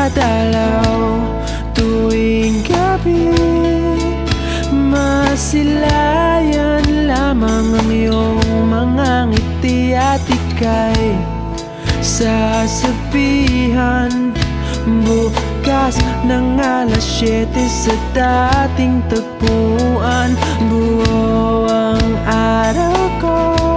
dumadalaw tuwing gabi. Masilayan lamang ang iyong mga ngiti at ika'y sasabihan bukas ng alas 7 sa dating tagpuan. Buo ang araw ko